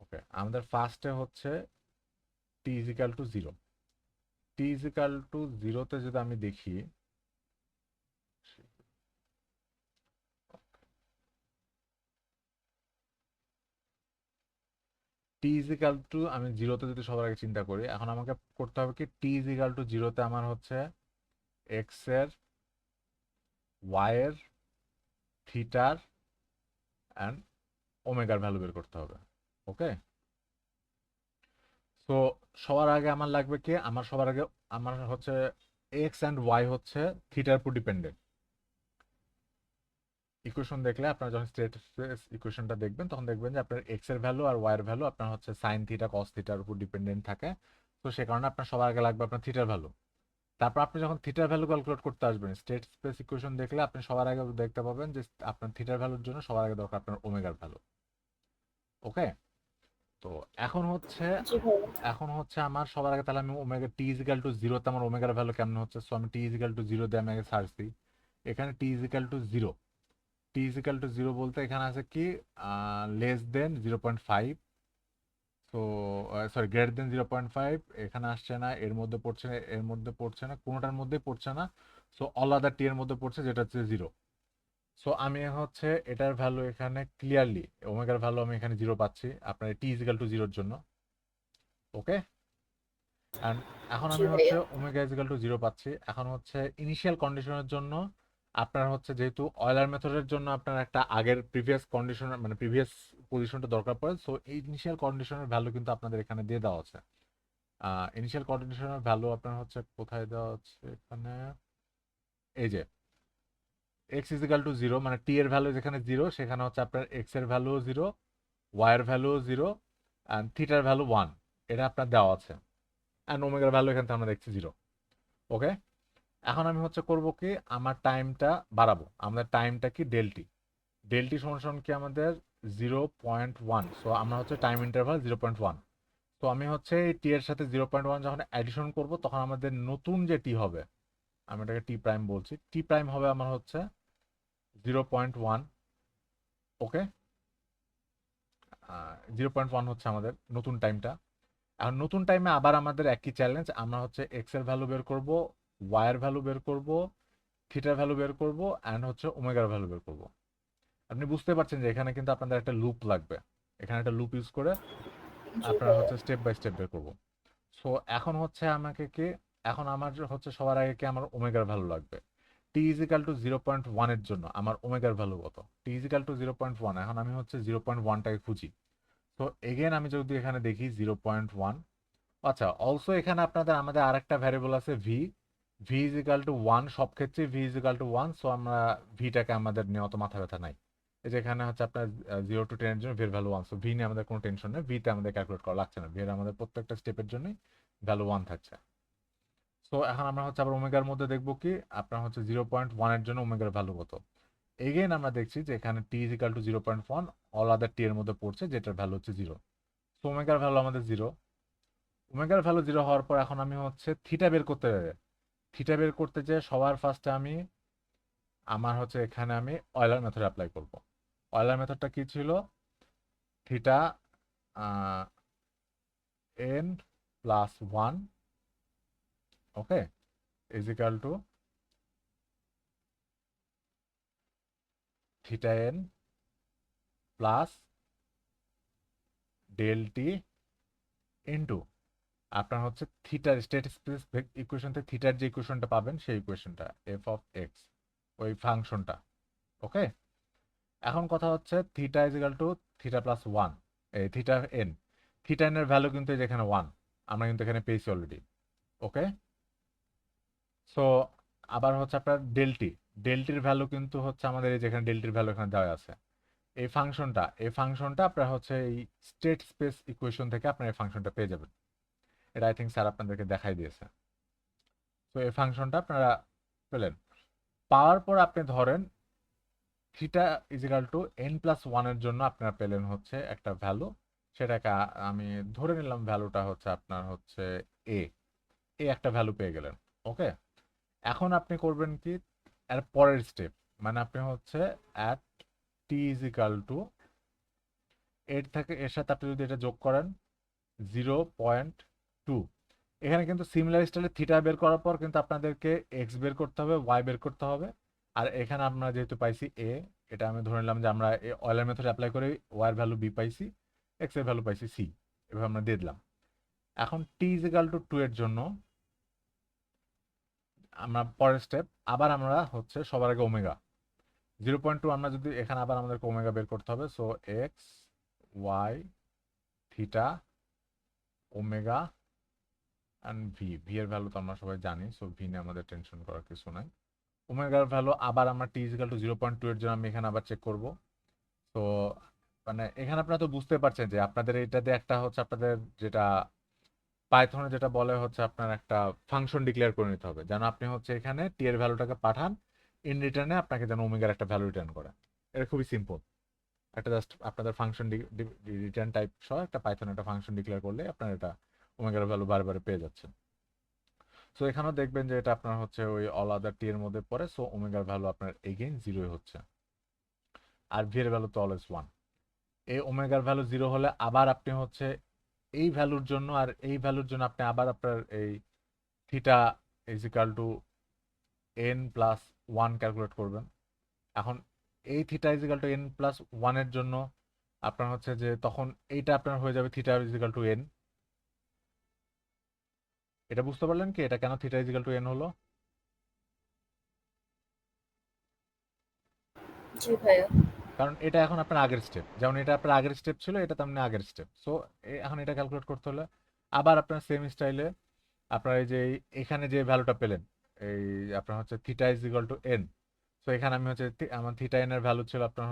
ওকে, আমাদের ফার্স্টে হচ্ছে t is equal two zero. t is equal two জিরোতে যদি আমি দেখি, t ইজ ইকাল টু, আমি জিরোতে যদি সবার আগে চিন্তা করি, এখন আমাকে করতে হবে কি, t ইজ ইকাল টু জিরোতে আমার হচ্ছে x এর, y এর, থিটার অ্যান্ড ওমেগার ভ্যালু বের করতে হবে। ওকে, সো সবার আগে আমার লাগবে কি, আমার সবার আগে আমার হচ্ছে এক্স অ্যান্ড ওয়াই হচ্ছে থিটার উপর ডিপেন্ডেন্ট। ইকুয়েশন দেখলে আপনারা যখন স্টেট স্পেস ইকুয়েশনটা দেখবেন, তখন দেখবেন যে আপনার এক্স এর ভ্যালু আর ওয়াই এর ভ্যালু আপনার হচ্ছে সাইন থিটা কস থিটার উপর ডিপেন্ডেন্ট থাকে। তো সে কারণে আপনার সবার আগে লাগবে আপনার থিটার ভ্যালু। তারপর আপনি যখন থিটার ভ্যালু ক্যালকুলেট করতে আসবেন, স্টেট স্পেস ইকুয়েশন দেখলে আপনি সবার আগে দেখতে পাবেন যে আপনার থিটার ভ্যালুর জন্য সবার আগে দরকার আপনার ওমেগার ভ্যালু। ওকে, তো এখন হচ্ছে জি ভাইয়া। আমার সবার আগে, তাহলে আমি ওমেগা টি ইজিক্যাল টু জিরোতে আমার ওমেগার ভ্যালু কেমন হচ্ছে, সো আমি টি ইজিক্যাল টু জিরো দিয়ে আমি আগে সার্চ দিই। এখানে টি ইজিক্যাল টু জিরো, টি ইজিক্যাল টু জিরো বলতে এখানে আছে কি, less than 0.5, so sorry greater than 0.5, এখানে আসছে না, এর মধ্যে পড়ছে না, এর মধ্যে পড়ছে না, কোনোটার মধ্যে পড়ছে না। সো অল আদার টি এর মধ্যে পড়ছে, যেটা হচ্ছে জিরো। সো আমি হচ্ছে এটার ভ্যালু এখানে ক্লিয়ারলি ওমেগার ভ্যালু আমি এখানে জিরো পাচ্ছি আপনার টি ইজিক্যাল টু জিরোর জন্য। ওকে, অ্যান্ড এখন জি আমি হচ্ছে ভাইয়া। ওমেগা ইজিক্যাল টু জিরো পাচ্ছি। এখন হচ্ছে ইনিশিয়াল কন্ডিশনের জন্য আপনার হচ্ছে, যেহেতু অয়েলার মেথডের জন্য আপনার একটা আগের প্রিভিয়াস কন্ডিশনের মানে প্রিভিয়াস পজিশনটা দরকার পড়ে, সো এই ইনিশিয়াল কন্ডিশনের ভ্যালু কিন্তু আপনাদের এখানে দিয়ে দেওয়া আছে। ইনিশিয়াল কন্ডিশনের ভ্যালু আপনার হচ্ছে কোথায় দেওয়া হচ্ছে, এখানে এই যে এক্স ইজিক্যাল টু জিরো, মানে টি এর ভ্যালু যেখানে জিরো, সেখানে হচ্ছে আপনার এক্স এর ভ্যালু জিরো, ওয়াই এর ভ্যালু জিরো, অ্যান্ড থিটার ভ্যালু ওয়ান, এটা আপনার দেওয়া আছে। অ্যান্ড ওমেগার ভ্যালু এখানে আমরা দেখছি জিরো। ওকে, এখন আমি হচ্ছে করব কি, আমার টাইমটা বাড়াবো। আমাদের টাইমটা কি, ডেলটি, ডেলটি সমান কি আমাদের 0.1। সো আমরা হচ্ছে টাইম ইন্টারভাল 0.1। তো আমি হচ্ছে এই টি এর সাথে 0.1 যখন অ্যাডিশন করব, তখন আমাদের নতুন যে টি হবে, আমি এটাকে টি প্রাইম বলছি, টি প্রাইম হবে আমার হচ্ছে 0.1। ওকে, 0.1 হচ্ছে আমাদের নতুন টাইমটা। এখন নতুন টাইমে আবার আমাদের একই চ্যালেঞ্জ, আমরা হচ্ছে এক্স এর ভ্যালু বের করব, ওয়াই এর ভ্যালু বের করব, থিটার ভ্যালু বের করব, অ্যান্ড হচ্ছে ওমেগার ভ্যালু বের করব। আপনি বুঝতে পারছেন যে এখানে কিন্তু আপনাদের একটা লুপ লাগবে, এখানে একটা লুপ ইউজ করে জি আপনারা ভাইয়া। হচ্ছে স্টেপ বাই স্টেপ বের করব। সো এখন হচ্ছে আমাকে কি, এখন আমার হচ্ছে সবার আগে কি আমার ওমেগার ভ্যালু লাগবে। টি ইজিক্যাল টু 0.1 এর জন্য আমার ওমেগার ভ্যালু কত, টি ইজিক্যাল টু 0.1, এখন আমি হচ্ছে 0.1টাকে খুঁজি। তো এগেন আমি যদি এখানে দেখি 0.1, আচ্ছা অলসো এখানে আপনাদের আমাদের আরেকটা ভ্যারিয়েবল আছে V, V is equal to one, সব ক্ষেত্রে V is equal to one. So আমরা ভিটাকে আমাদের নিয়ে অত মাথা ব্যথা নাই। এই যে এখানে হচ্ছে আপনার 0 to 10 এর জন্য ভির ভ্যালু ওয়ান, সো ভি নিয়ে আমাদের কোনো টেনশন নেই, ভিতে আমাদের ক্যালকুলেট করা লাগছে না, ভি এর আমাদের প্রত্যেকটা স্টেপের জন্যই ভ্যালু ওয়ান থাকছে। সো এখন আমরা হচ্ছে আবার ওমেগার মধ্যে দেখবো কি, আপনার হচ্ছে 0.1 এর জন্য ওমেগার ভ্যালু কত। এগেইন আমরা দেখছি যে এখানে টি ইজিক্যাল টু 0.1, অল আদার টি এর মধ্যে পড়ছে, যেটার ভ্যালু হচ্ছে জিরো। সো ওমেগার ভ্যালু আমাদের জিরো। ওমেগার ভ্যালু জিরো হওয়ার পর এখন আমি হচ্ছে থিটা বের করতে যাই। থিটা বের করতে যে সবার ফার্স্টে আমি আমার হচ্ছে এখানে আমি অয়লার মেথড অ্যাপ্লাই করব। অয়লার মেথডটা কি ছিল, theta N plus one, okay, is equal to theta N plus del T into আপনার হচ্ছে থিটার স্টেট স্পেস ইকুয়েশন থেকে থিটার যে ইকুয়েশনটা পাবেন সেই ইকুয়েশনটা এফ অফ এক্স, ওই ফাংশনটা। ওকে, এখন কথা হচ্ছে theta is equal to theta plus one, এই থিটা এন, থিটা এন এর ভ্যালু কিন্তু যেখানে ওয়ান, আমরা কিন্তু এখানে পেয়েছি অলরেডি। ওকে, সো আবার হচ্ছে আপনার ডেলটি, ডেলটির ভ্যালু কিন্তু হচ্ছে আমাদের এই যেখানে ডেলটির ভ্যালু এখানে দেওয়া আছে। এই ফাংশনটা আপনার হচ্ছে এই স্টেট স্পেস ইকুয়েশন থেকে আপনার এই ফাংশনটা পেয়ে যাবেন। এটা আই থিঙ্ক স্যার আপনাদেরকে দেখাই দিয়েছে। তো এই ফাংশনটা আপনারা পেলেন। পাওয়ার পর আপনি ধরেন theta is equal to n plus ওয়ানের জন্য আপনারা পেলেন হচ্ছে একটা ভ্যালু, সেটাকে আমি ধরে নিলাম ভ্যালুটা হচ্ছে আপনার হচ্ছে এ একটা ভ্যালু পেয়ে গেলেন। ওকে, এখন আপনি করবেন কি এর পরের স্টেপ, মানে আপনি হচ্ছে অ্যাট টি ইজিক্যাল টু এর সাথে আপনি যদি এটা যোগ করেন 0.2, এখানে কিন্তু সিমিলার স্টাইলে থিটা বের করার পর কিন্তু আপনাদেরকে এক্স বের করতে হবে, ওয়াই বের করতে হবে। আর এখানে আমরা যেহেতু পাইছি এ, এটা আমি ধরে নিলাম যে আমরা অয়েলের মেথড অ্যাপ্লাই করে ওয়াই এর ভ্যালু বি পাইছি, এক্স এর ভ্যালু পাইছি সি, এভাবে আমরা দিয়ে দিলাম। এখন টি ইজিক্যাল টু 2 এর জন্য আমরা পরের স্টেপ আবার আমরা হচ্ছে সবার আগে ওমেগা 0.2, আমরা যদি এখানে আবার আমাদেরকে ওমেগা বের করতে হবে। So X Y theta omega and V এর ভ্যালু তো আমরা সবাই জানি, সো ভি নিয়ে আমাদের টেনশন করার কিছু নাই। ওমেগার ভ্যালু আবার আমরা টি ইজিক্যাল টু 0.2 এর জন্য আমি এখানে আবার চেক করব। তো মানে এখানে আপনারা তো বুঝতে পারছেন যে আপনাদের এটাতে একটা হচ্ছে আপনাদের যেটা পাইথনে যেটা বলে হচ্ছে আপনার একটা ফাংশন ডিক্লেয়ার করে নিতে হবে, যেন আপনি হচ্ছে এখানে টি এর ভ্যালুটাকে পাঠান, ইন রিটার্নে আপনাকে যেন ওমেগার একটা ভ্যালু রিটার্ন করে। এটা খুবই সিম্পল, একটা জাস্ট আপনাদের ফাংশন রিটার্ন টাইপ সহ একটা পাইথন একটা ফাংশন ডিক্লেয়ার করলে আপনার এটা ওমেগার ভ্যালু বারে পেয়ে যাচ্ছেন। সো এখানেও দেখবেন যে এটা আপনার হচ্ছে ওই অল আদার টি এর মধ্যে পড়ে, সো ওমেগার ভ্যালু আপনার এগেইন 0 হচ্ছে, আর ভি এর ভ্যালু তো অলওয়েজ 1। এই ওমেগার ভ্যালু 0 হলে আবার আপনি হচ্ছে এই ভ্যালুর জন্য আর এই ভ্যালুর জন্য আপনি আবার আপনার এই theta is equal to n plus 1 calculate করবেন। এখন এই theta is equal to n plus 1 এর জন্য আপনার হচ্ছে যে তখন এইটা আপনার হয়ে যাবে থিটা ইজিক্যাল টু n। এটা বুঝতে পারলেন কি এটা কেন থিটা ইজিক্যাল টু n হলো? জি ভাইয়া। কারণ এটা এখন আপনার আগের স্টেপ, যেমন এটা আপনার আগের স্টেপ ছিল, এটা তেমনি আগের স্টেপ। সো এখন এটা ক্যালকুলেট করতে হলে আবার আপনার সেম স্টাইলে আপনার এই যে এখানে যে ভ্যালুটা পেলেন, এই আপনার হচ্ছে theta is equal two N. So এখানে আমি হচ্ছে আমার থিটা এন এর ভ্যালু ছিল আপনার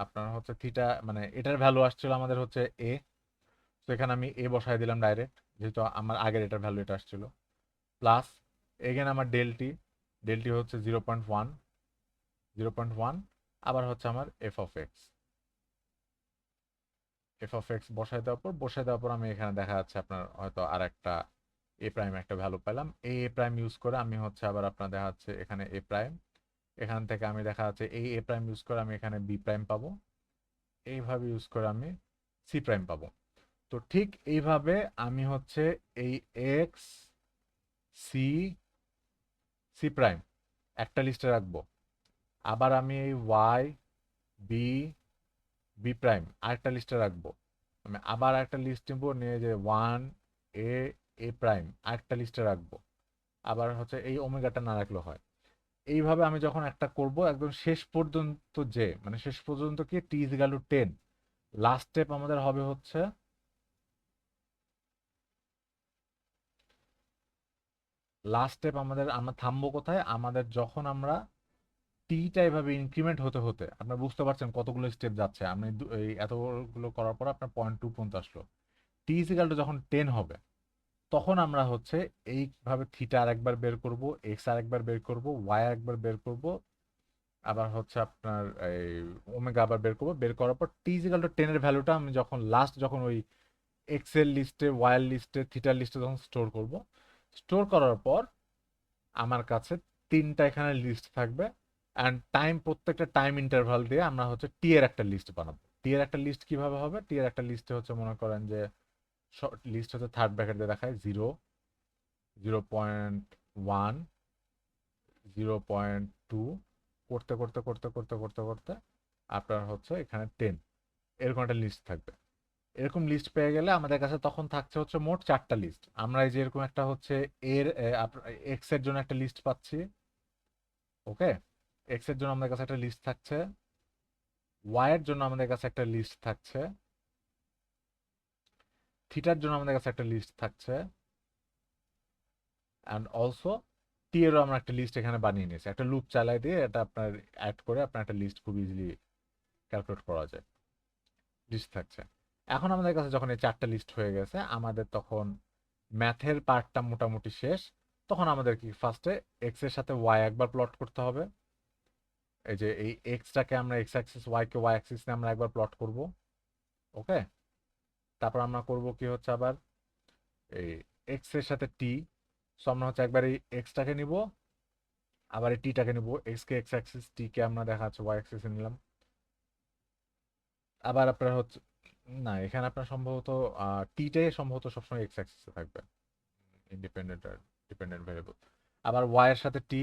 আপনার হচ্ছে থিটা, মানে এটার ভ্যালু আসছিল আমাদের হচ্ছে এ। তো এখানে আমি এ বসাই দিলাম ডাইরেক্ট, যেহেতু আমার আগের এটার ভ্যালু এটা আসছিল, প্লাস এখানে আমার ডেলটি হচ্ছে 0.1 আবার হচ্ছে আমার এফ অফ এক্স বসাই দেওয়ার পর আমি এখানে দেখা যাচ্ছে আপনার হয়তো আর একটা এ প্রাইম একটা ভ্যালু পেলাম। এই এ প্রাইম ইউজ করে আমি হচ্ছে আবার আপনার দেখা যাচ্ছে এখানে এ প্রাইম, এখান থেকে আমি দেখা যাচ্ছে এই এ প্রাইম ইউজ করে আমি এখানে বি প্রাইম পাবো, এইভাবে ইউজ করে আমি সি প্রাইম পাবো। তো ঠিক এইভাবে আমি হচ্ছে এই এক্স সি সি প্রাইম একটা লিস্টে রাখবো, আবার আমি এই ওয়াই বি বি প্রাইম আরেকটা লিস্টে রাখবো, আমি আবার একটা লিস্ট নিব নিয়ে যে ওয়ান এ এ প্রাইম আরেকটা লিস্টে রাখবো, আবার হচ্ছে এই ওমেগাটা না রাখলেও হয়। এইভাবে আমি যখন একটা করব একদম শেষ পর্যন্ত, যে মানে শেষ পর্যন্ত কি t is equal to 10, last step আমাদের হবে হচ্ছে আমরা থামবো কোথায়, আমাদের যখন আমরা টিটা এভাবে ইনক্রিমেন্ট হতে হতে আপনার বুঝতে পারছেন কতগুলো স্টেপ যাচ্ছে, আমি এই এতগুলো করার পর আপনার 0.2 পর্যন্ত আসলো, টি ইজ ইকুয়াল টু যখন 10 হবে তখন আমরা হচ্ছে এইভাবে থিটা আরেকবার বের করব, এক্স আরেকবার বের করব, ওয়াই আরেকবার বের করব, আবার হচ্ছে আপনার এই ওমেগা আবার বের করব। বের করার পর টি ইজিক্যাল টু 10 এর ভ্যালুটা আমি যখন লাস্ট যখন ওই এক্স এর লিস্টে ওয়াই এর লিস্টে থিটার লিস্টে যখন স্টোর করব, স্টোর করার পর আমার কাছে তিনটা এখানে লিস্ট থাকবে, অ্যান্ড প্রত্যেকটা টাইম ইন্টারভাল দিয়ে আমরা হচ্ছে টি এর একটা লিস্ট বানাবো। টি এর একটা লিস্ট কিভাবে হবে, টি এর একটা লিস্টে হচ্ছে মনে করেন যে লিস্ট হচ্ছে থার্ড ব্র্যাকেট দিয়ে দেখায় 0, 0.1, 0.2 করতে করতে করতে করতে করতে করতে আপনার হচ্ছে এখানে 10, এরকম একটা লিস্ট থাকবে। এরকম লিস্ট পেয়ে গেলে আমাদের কাছে তখন থাকছে হচ্ছে মোট 4টা লিস্ট। আমরা এই যে এরকম একটা হচ্ছে এর এক্স এর জন্য একটা লিস্ট পাচ্ছি, ওকে, এক্স এর জন্য আমাদের কাছে একটা লিস্ট থাকছে, ওয়াই এর জন্য আমাদের কাছে একটা লিস্ট থাকছে, থিটার জন্য আমাদের কাছে একটা লিস্ট থাকছে, অ্যান্ড অলসো টি এরও আমরা একটা লিস্ট এখানে বানিয়ে নিয়েছি। একটা লুপ চালাই দিয়ে এটা আপনার অ্যাড করে আপনার একটা লিস্ট খুব ইজিলি ক্যালকুলেট করা যায়, লিস্ট থাকছে। এখন আমাদের কাছে যখন এই 4টা লিস্ট হয়ে গেছে আমাদের তখন ম্যাথের পার্টটা মোটামুটি শেষ। তখন আমাদের কি ফার্স্টে এক্স এর সাথে ওয়াই একবার প্লট করতে হবে। এই যে এই এক্সটাকে আমরা এক্স অ্যাক্সিস, ওয়াই কে ওয়াই অ্যাক্সিস নিয়ে আমরা একবার প্লট করব। ওকে, তারপর আমরা করব কি হচ্ছে আবার এই এক্স এর সাথে টি। সো আমরা হচ্ছে একবার এই এক্সটাকে নিব, আবার এই টিটাকে নিব। এক্স কে এক্স অ্যাক্সিস, টি কে আমরা দেখা যাচ্ছে ওয়াই অ্যাক্সিসে নিলাম। আবার আপনার হচ্ছে না, এখানে আপনার সম্ভবত টিটাই সম্ভবত সবসময় এক্স অ্যাক্সিসে থাকবে, ইন্ডিপেন্ডেন্ট আর ডিপেন্ডেন্ট ভেরিয়েবল। আবার ওয়াই এর সাথে টি,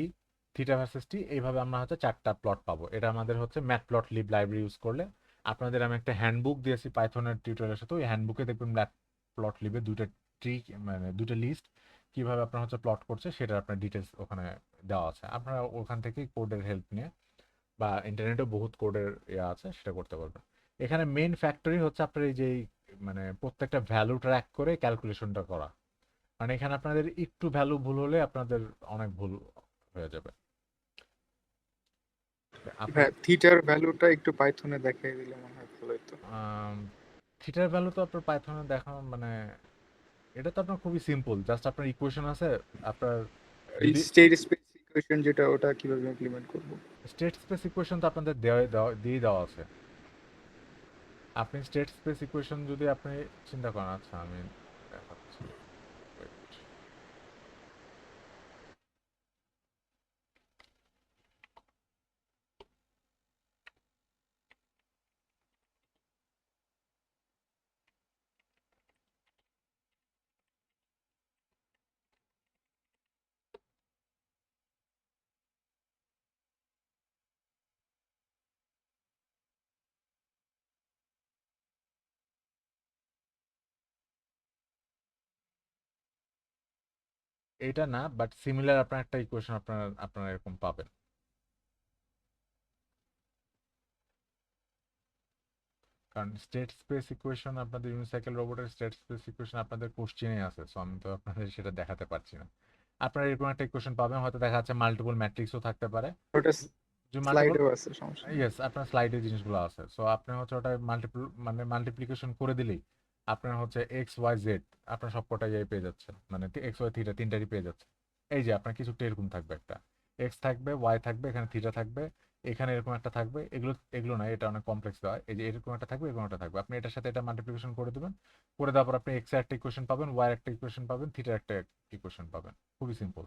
থিটা ভার্সেস টি, এইভাবে আমরা হচ্ছে চারটা প্লট পাবো। এটা আমাদের হচ্ছে ম্যাটপ্লটলিব লাইব্রেরি ইউজ করলে। আপনাদের আমি একটা হ্যান্ডবুক দিয়েছি পাইথনের টিউটোরিয়ালের সাথে, ওই হ্যান্ডবুকে দেখবেন ম্যাটপ্লটলিবে দুইটা ট্রি, মানে দুইটা লিস্ট কিভাবে আপনার হচ্ছে প্লট করছে সেটা আপনার ডিটেলস ওখানে দেওয়া আছে। আপনারা ওখান থেকে কোডের হেল্প নিয়ে বা ইন্টারনেটে বহুত কোডের ইয়ে আছে, সেটা করতে পারবেন। এখানে মেইন ফ্যাক্টরি হচ্ছে আপনার এই যে মানে প্রত্যেকটা ভ্যালু ট্র্যাক করে ক্যালকুলেশনটা করা। মানে এখানে আপনাদের একটু ভ্যালু ভুল হলে আপনাদের অনেক ভুল হয়ে যাবে। আপনার থিটার ভ্যালুটা একটু পাইথনে দেখাই দিলে মনে হয় ভালো হতো। থিটার ভ্যালু তো আপনার পাইথনে দেখানো মানে এটা তো আপনার খুবই সিম্পল, জাস্ট আপনার ইকুয়েশন আছে। আপনার এই যদি স্টেট স্পেস ইকুয়েশন যেটা, ওটা কিভাবে ইমপ্লিমেন্ট করব? স্টেট স্পেস ইকুয়েশন তো আপনাদের দিয়ে দেওয়া আছে। আপনি স্টেট স্পেস ইকুয়েশন যদি আপনি চিন্তা করেন, আচ্ছা আমি দেখাচ্ছি। Wait. এটা না, বাট সিমিলার আপনার একটা ইকুয়েশন আপনারা এরকম পাবেন। কারণ স্টেট স্পেস ইকুয়েশন আপনাদের ইউনিসাইকেল রোবটের স্টেট স্পেস ইকুয়েশন আপনাদের কোশ্চেনেই আছে, সো আমি তো আপনাদের সেটা দেখাতে পারছি না। আপনারা এরকম একটা ইকুয়েশন পাবেন, হয়তো দেখা যাচ্ছে মাল্টিপল ম্যাট্রিক্সও থাকতে পারে। ওটা যে মাল্টিপল, স্লাইডেও আছে, সমস্যা নেই। ইয়েস, আপনার স্লাইডে জিনিসগুলো আছে। সো আপনি হচ্ছে ওটা মাল্টিপ্লিকেশন করে দিলেই আপনার হচ্ছে এক্স ওয়াই জেড আপনার সবকটা ইয়ে পেয়ে যাচ্ছে, মানে এক্স ওয়াই থিটা তিনটারই পেয়ে যাচ্ছে। এই যে আপনার কিছুটা এরকম থাকবে, একটা এক্স থাকবে, ওয়াই থাকবে, এখানে থিটা থাকবে, এখানে এরকম একটা থাকবে। এগুলো এগুলো না, এটা অনেক কমপ্লেক্স দেওয়া। এই যে এরকম একটা থাকবে, এরকম একটা থাকবে। আপনি এটার সাথে এটা মাল্টিপ্লিকেশন করে দেবেন, করে দেওয়ার পর আপনি এক্স এর একটা ইকুয়েশন পাবেন, ওয়াই এর একটা ইকুয়েশন পাবেন, থিটার একটা ইকুয়েশন পাবেন। খুবই সিম্পল।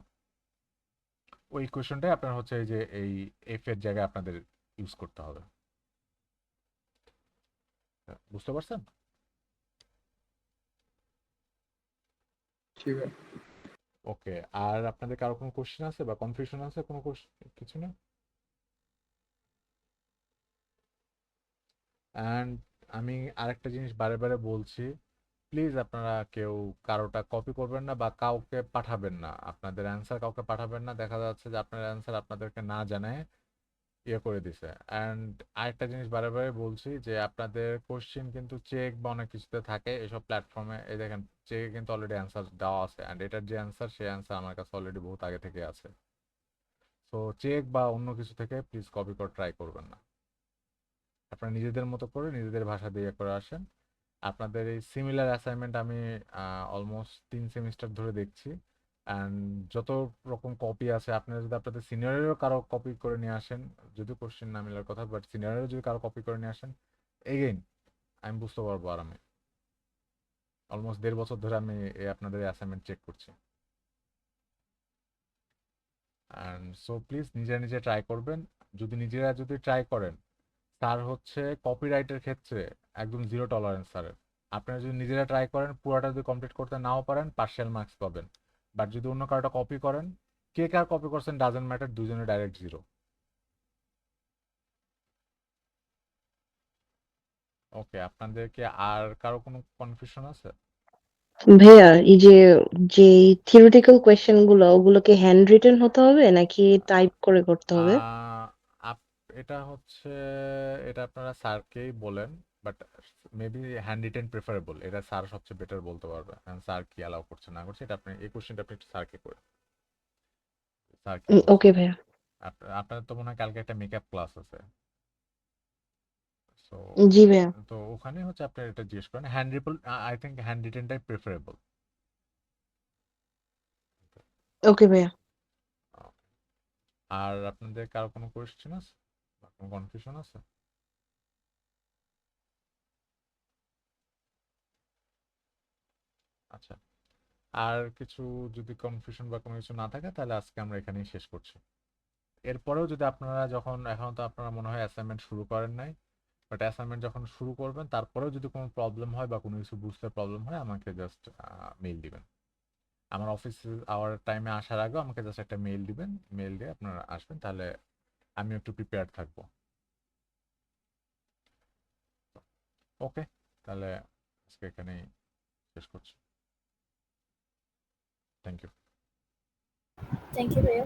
ওই ইকুয়েশনটাই আপনার হচ্ছে এই যে এই এফ এর জায়গায় আপনাদের ইউজ করতে হবে। বুঝতে পারছেন? ঠিক আছে। ওকে, আর আপনাদের কারো কোনো কোশ্চেন আছে বা কনফিউশন আছে? কোনো কিছু না? অ্যান্ড আমি আরেকটা জিনিস বারে বারে বলছি, প্লিজ আপনারা কেউ কারোটা কপি করবেন না বা কাউকে পাঠাবেন না, আপনাদের অ্যান্সার কাউকে পাঠাবেন না। দেখা যাচ্ছে যে আপনার অ্যান্সার আপনাদেরকে না জানায় ইয়ে করে দিছে। অ্যান্ড আরেকটা জিনিস বারে বারে বলছি যে আপনাদের কোশ্চেন কিন্তু চেক বা অনেক কিছুতে থাকে এসব প্ল্যাটফর্মে। এই দেখেন, চেকে কিন্তু অলরেডি অ্যান্সার দেওয়া আছে, অ্যান্ড এটার যে অ্যান্সার, সেই অ্যান্সার আমার কাছে অলরেডি বহুত আগে থেকে আছে। সো চেক বা অন্য কিছু থেকে প্লিজ কপি করে ট্রাই করবেন না। আপনারা নিজেদের মতো করে নিজেদের ভাষা দিয়ে করে আসেন। আপনাদের এই সিমিলার অ্যাসাইনমেন্ট আমি অলমোস্ট 3 সেমিস্টার ধরে দেখছি। অ্যান্ড যত রকম কপি আছে, আপনারা যদি আপনাদের সিনিয়রেরও কারো কপি করে নিয়ে আসেন, যদিও কোশ্চেন না মিলার কথা, বাট সিনিয়রেরও যদি কারো কপি করে নিয়ে আসেন, এগেইন আমি বুঝতে পারবো। আর আমি অলমোস্ট 1.5 বছর ধরে আমি এই আপনাদের অ্যাসাইনমেন্ট চেক করছি। অ্যান্ড সো প্লিজ নিজেরা নিজে ট্রাই করবেন। যদি ট্রাই করেন, স্যার হচ্ছে কপিরাইটের ক্ষেত্রে একদম জিরো টলারেন্স স্যারের। আপনারা যদি নিজেরা ট্রাই করেন, পুরোটা যদি কমপ্লিট করতে নাও পারেন, পার্শিয়াল মার্কস পাবেন। বাট যদি অন্য কারোটা কপি করেন, কে কার কপি করছেন ডাজেন্ট ম্যাটার, দুজনে ডাইরেক্ট জিরো। ওকে, আপনাদেরকে আর কারো কোনো কনফিউশন আছে? ভাইয়া, এই যে যে থিওরিটিক্যাল কোয়েশ্চেন গুলো, ওগুলোকে হ্যান্ড রিটেন হতে হবে নাকি টাইপ করে করতে হবে? আহ, এটা হচ্ছে, এটা আপনারা স্যারকেই বলেন, but maybe hand written preferable. এটা স্যার সবচেয়ে বেটার বলতে পারবে, কারণ স্যার কি অ্যালাউ করছে না করছে। এটা আপনি এই কোশ্চেনটা আপনি একটু স্যারকে করে, স্যার কি বলছে। ওকে ভাইয়া। আপনাদের তো মনে হয় কালকে একটা মেকআপ ক্লাস আছে, সো জি ভাইয়া। তো ওখানে হচ্ছে আপনি এটা জিজ্ঞেস করেন। আই থিঙ্ক হ্যান্ড রিটেনটাই প্রেফারেবল। ওকে ভাইয়া। আর আপনাদের কারো কোনো কোয়েশ্চেন আছে বা কোনো কনফিউশন আছে? আচ্ছা, আর কিছু যদি কনফিউশন বা কোনো কিছু না থাকে তাহলে আজকে আমরা এখানেই শেষ করছি। এরপরেও যদি আপনারা যখন এখন তো আপনারা মনে হয় অ্যাসাইনমেন্ট শুরু করেন নাই, বাট অ্যাসাইনমেন্ট যখন শুরু করবেন তারপরেও যদি কোনো প্রবলেম হয় বা কোনো কিছু বুঝতে প্রবলেম হয় আমাকে জাস্ট মেইল দিবেন। আমার অফিস আওয়ার টাইমে আসার আগেও আমাকে জাস্ট একটা মেইল দিবেন, মেইল দিয়ে আপনারা আসবেন, তাহলে আমি একটু প্রিপেয়ার্ড থাকবো। ওকে, তাহলে আজকে এখানেই শেষ করছি। Thank you. Thank you, Rhea.